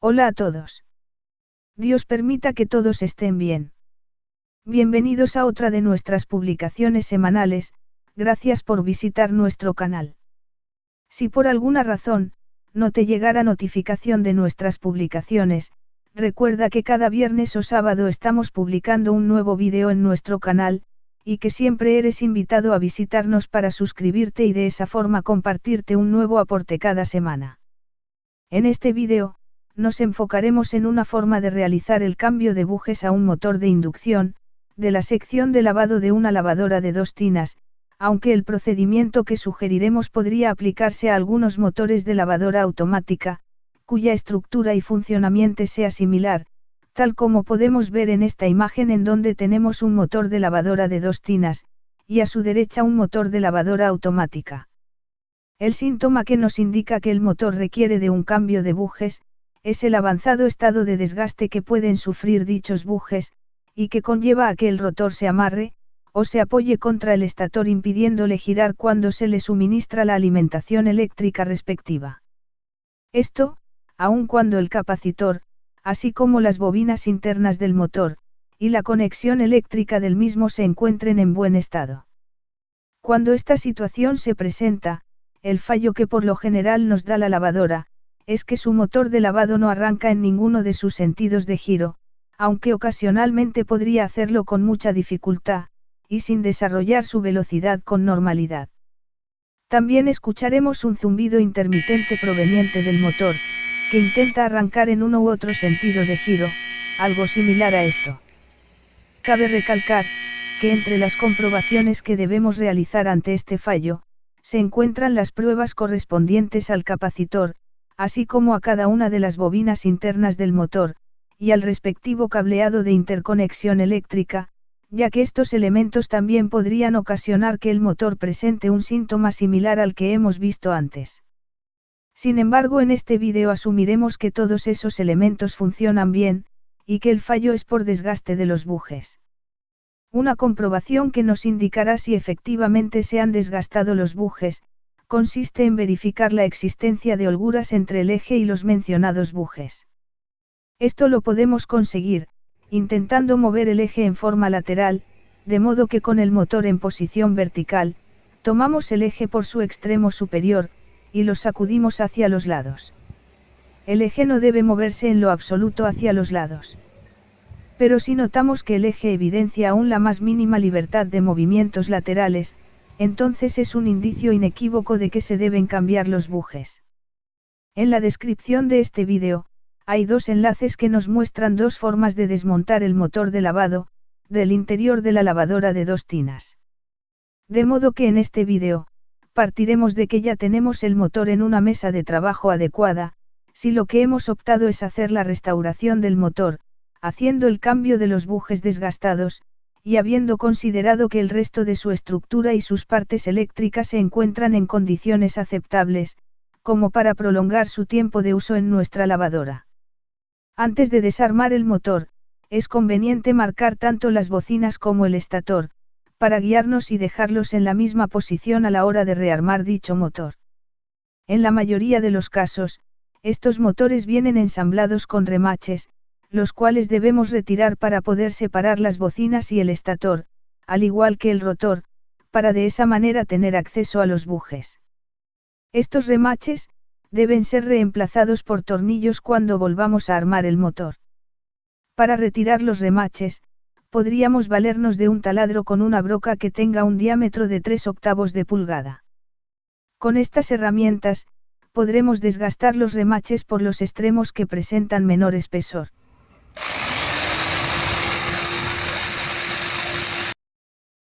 Hola a todos. Dios permita que todos estén bien. Bienvenidos a otra de nuestras publicaciones semanales, gracias por visitar nuestro canal. Si por alguna razón, no te llegara notificación de nuestras publicaciones, recuerda que cada viernes o sábado estamos publicando un nuevo vídeo en nuestro canal, y que siempre eres invitado a visitarnos para suscribirte y de esa forma compartirte un nuevo aporte cada semana. En este vídeo, nos enfocaremos en una forma de realizar el cambio de bujes a un motor de inducción, de la sección de lavado de una lavadora de 2 tinas, aunque el procedimiento que sugeriremos podría aplicarse a algunos motores de lavadora automática, cuya estructura y funcionamiento sea similar, tal como podemos ver en esta imagen en donde tenemos un motor de lavadora de 2 tinas, y a su derecha un motor de lavadora automática. El síntoma que nos indica que el motor requiere de un cambio de bujes, es el avanzado estado de desgaste que pueden sufrir dichos bujes, y que conlleva a que el rotor se amarre, o se apoye contra el estator impidiéndole girar cuando se le suministra la alimentación eléctrica respectiva. Esto, aun cuando el capacitor, así como las bobinas internas del motor, y la conexión eléctrica del mismo se encuentren en buen estado. Cuando esta situación se presenta, el fallo que por lo general nos da la lavadora, es que su motor de lavado no arranca en ninguno de sus sentidos de giro, aunque ocasionalmente podría hacerlo con mucha dificultad, y sin desarrollar su velocidad con normalidad. También escucharemos un zumbido intermitente proveniente del motor, que intenta arrancar en uno u otro sentido de giro, algo similar a esto. Cabe recalcar, que entre las comprobaciones que debemos realizar ante este fallo, se encuentran las pruebas correspondientes al capacitor, así como a cada una de las bobinas internas del motor, y al respectivo cableado de interconexión eléctrica, ya que estos elementos también podrían ocasionar que el motor presente un síntoma similar al que hemos visto antes. Sin embargo, en este vídeo asumiremos que todos esos elementos funcionan bien, y que el fallo es por desgaste de los bujes. Una comprobación que nos indicará si efectivamente se han desgastado los bujes, consiste en verificar la existencia de holguras entre el eje y los mencionados bujes. Esto lo podemos conseguir, intentando mover el eje en forma lateral, de modo que con el motor en posición vertical, tomamos el eje por su extremo superior, y lo sacudimos hacia los lados. El eje no debe moverse en lo absoluto hacia los lados. Pero si notamos que el eje evidencia aún la más mínima libertad de movimientos laterales, entonces es un indicio inequívoco de que se deben cambiar los bujes. En la descripción de este vídeo, hay 2 enlaces que nos muestran 2 formas de desmontar el motor de lavado, del interior de la lavadora de 2 tinas. De modo que en este vídeo, partiremos de que ya tenemos el motor en una mesa de trabajo adecuada, si lo que hemos optado es hacer la restauración del motor, haciendo el cambio de los bujes desgastados, y habiendo considerado que el resto de su estructura y sus partes eléctricas se encuentran en condiciones aceptables, como para prolongar su tiempo de uso en nuestra lavadora. Antes de desarmar el motor, es conveniente marcar tanto las bocinas como el estator, para guiarnos y dejarlos en la misma posición a la hora de rearmar dicho motor. En la mayoría de los casos, estos motores vienen ensamblados con remaches, los cuales debemos retirar para poder separar las bocinas y el estator, al igual que el rotor, para de esa manera tener acceso a los bujes. Estos remaches, deben ser reemplazados por tornillos cuando volvamos a armar el motor. Para retirar los remaches, podríamos valernos de un taladro con una broca que tenga un diámetro de 3/8 de pulgada. Con estas herramientas, podremos desgastar los remaches por los extremos que presentan menor espesor.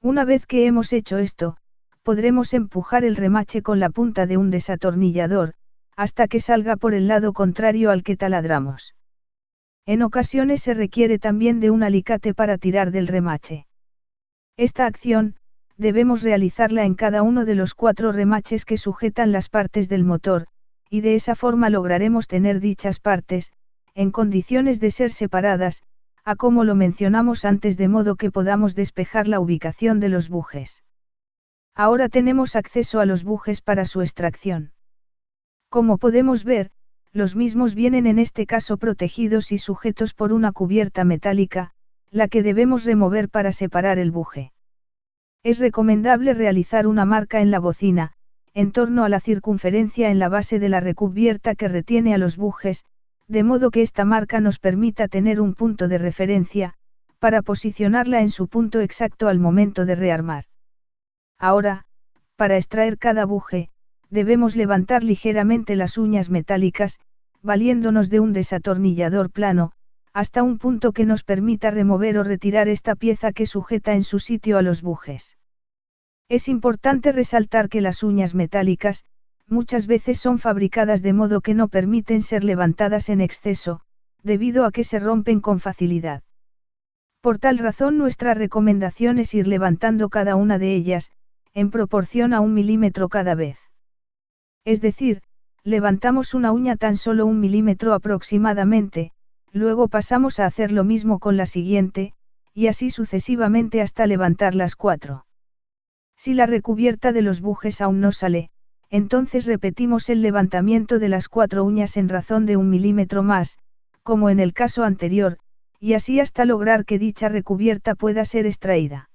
Una vez que hemos hecho esto, podremos empujar el remache con la punta de un desatornillador, hasta que salga por el lado contrario al que taladramos. En ocasiones se requiere también de un alicate para tirar del remache. Esta acción, debemos realizarla en cada uno de los 4 remaches que sujetan las partes del motor, y de esa forma lograremos tener dichas partes, en condiciones de ser separadas, a como lo mencionamos antes, de modo que podamos despejar la ubicación de los bujes. Ahora tenemos acceso a los bujes para su extracción. Como podemos ver, Los mismos vienen en este caso protegidos y sujetos por una cubierta metálica, la que debemos remover para separar el buje. Es recomendable realizar una marca en la bocina, en torno a la circunferencia en la base de la recubierta que retiene a los bujes, de modo que esta marca nos permita tener un punto de referencia, para posicionarla en su punto exacto al momento de rearmar. Ahora, para extraer cada buje, debemos levantar ligeramente las uñas metálicas, valiéndonos de un desatornillador plano, hasta un punto que nos permita remover o retirar esta pieza que sujeta en su sitio a los bujes. Es importante resaltar que las uñas metálicas, muchas veces son fabricadas de modo que no permiten ser levantadas en exceso, debido a que se rompen con facilidad. Por tal razón nuestra recomendación es ir levantando cada una de ellas, en proporción a 1 milímetro cada vez. Es decir, levantamos una uña tan solo 1 milímetro aproximadamente, luego pasamos a hacer lo mismo con la siguiente, y así sucesivamente hasta levantar las 4. Si la recubierta de los bujes aún no sale, entonces repetimos el levantamiento de las 4 uñas en razón de 1 milímetro más, como en el caso anterior, y así hasta lograr que dicha recubierta pueda ser extraída.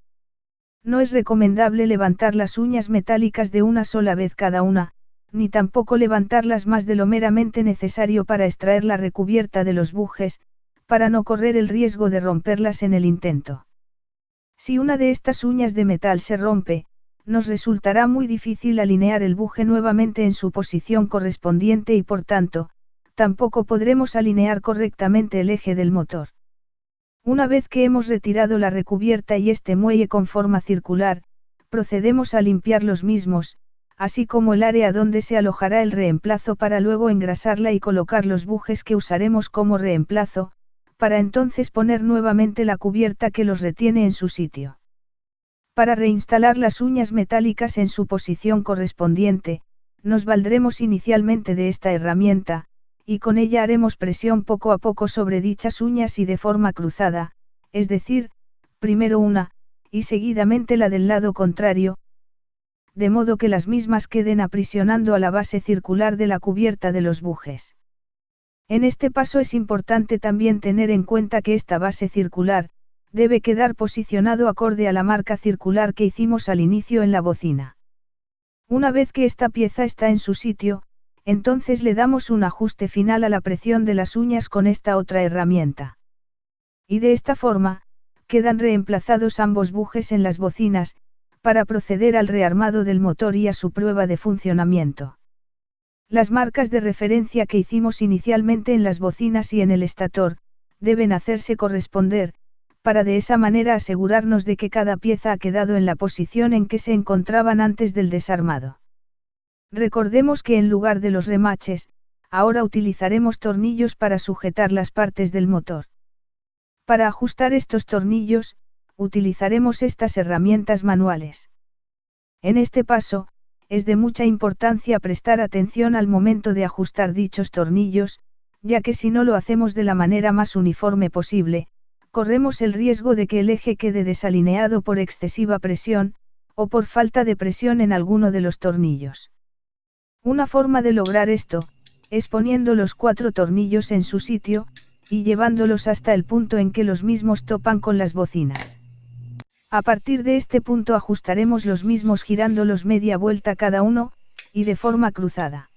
No es recomendable levantar las uñas metálicas de una sola vez cada una, ni tampoco levantarlas más de lo meramente necesario para extraer la recubierta de los bujes, para no correr el riesgo de romperlas en el intento. Si una de estas uñas de metal se rompe, nos resultará muy difícil alinear el buje nuevamente en su posición correspondiente y por tanto, tampoco podremos alinear correctamente el eje del motor. Una vez que hemos retirado la recubierta y este muelle con forma circular, procedemos a limpiar los mismos, así como el área donde se alojará el reemplazo para luego engrasarla y colocar los bujes que usaremos como reemplazo, para entonces poner nuevamente la cubierta que los retiene en su sitio. Para reinstalar las uñas metálicas en su posición correspondiente, nos valdremos inicialmente de esta herramienta, y con ella haremos presión poco a poco sobre dichas uñas y de forma cruzada, es decir, primero una, y seguidamente la del lado contrario, de modo que las mismas queden aprisionando a la base circular de la cubierta de los bujes. En este paso es importante también tener en cuenta que esta base circular, debe quedar posicionado acorde a la marca circular que hicimos al inicio en la bocina. Una vez que esta pieza está en su sitio, entonces le damos un ajuste final a la presión de las uñas con esta otra herramienta. Y de esta forma, quedan reemplazados ambos bujes en las bocinas, para proceder al rearmado del motor y a su prueba de funcionamiento. Las marcas de referencia que hicimos inicialmente en las bocinas y en el estator, deben hacerse corresponder, para de esa manera asegurarnos de que cada pieza ha quedado en la posición en que se encontraban antes del desarmado. Recordemos que en lugar de los remaches, ahora utilizaremos tornillos para sujetar las partes del motor. Para ajustar estos tornillos, utilizaremos estas herramientas manuales. En este paso, es de mucha importancia prestar atención al momento de ajustar dichos tornillos, ya que si no lo hacemos de la manera más uniforme posible, corremos el riesgo de que el eje quede desalineado por excesiva presión, o por falta de presión en alguno de los tornillos. Una forma de lograr esto, es poniendo los 4 tornillos en su sitio, y llevándolos hasta el punto en que los mismos topan con las bocinas. A partir de este punto ajustaremos los mismos girándolos media vuelta cada uno, y de forma cruzada.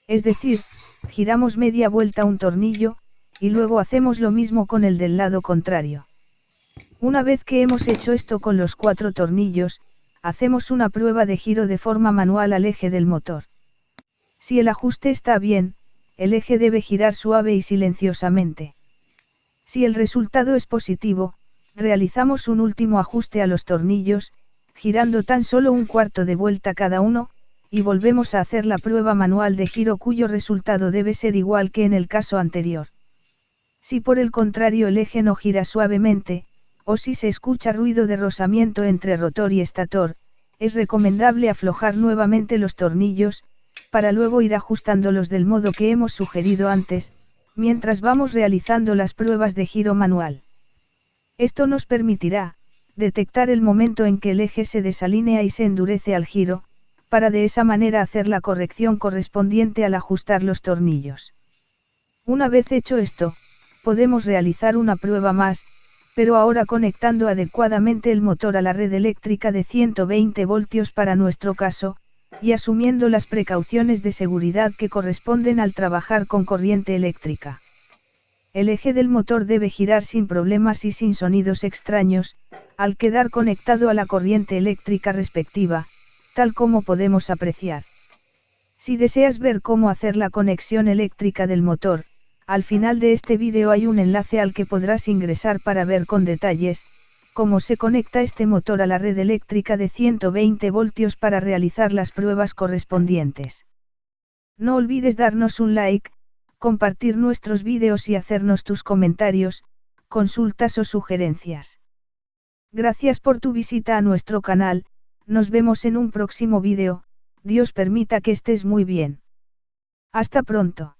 Es decir, giramos media vuelta un tornillo, y luego hacemos lo mismo con el del lado contrario. Una vez que hemos hecho esto con los 4 tornillos, hacemos una prueba de giro de forma manual al eje del motor. Si el ajuste está bien, el eje debe girar suave y silenciosamente. Si el resultado es positivo, realizamos un último ajuste a los tornillos, girando tan solo un cuarto de vuelta cada uno, y volvemos a hacer la prueba manual de giro cuyo resultado debe ser igual que en el caso anterior. Si por el contrario el eje no gira suavemente, o si se escucha ruido de rozamiento entre rotor y estator, es recomendable aflojar nuevamente los tornillos, para luego ir ajustándolos del modo que hemos sugerido antes, mientras vamos realizando las pruebas de giro manual. Esto nos permitirá detectar el momento en que el eje se desalinea y se endurece al giro, para de esa manera hacer la corrección correspondiente al ajustar los tornillos. Una vez hecho esto, podemos realizar una prueba más, pero ahora conectando adecuadamente el motor a la red eléctrica de 120 voltios para nuestro caso, y asumiendo las precauciones de seguridad que corresponden al trabajar con corriente eléctrica. El eje del motor debe girar sin problemas y sin sonidos extraños, al quedar conectado a la corriente eléctrica respectiva, tal como podemos apreciar. Si deseas ver cómo hacer la conexión eléctrica del motor, al final de este vídeo hay un enlace al que podrás ingresar para ver con detalles, cómo se conecta este motor a la red eléctrica de 120 voltios para realizar las pruebas correspondientes. No olvides darnos un like, compartir nuestros vídeos y hacernos tus comentarios, consultas o sugerencias. Gracias por tu visita a nuestro canal, nos vemos en un próximo vídeo, Dios permita que estés muy bien. Hasta pronto.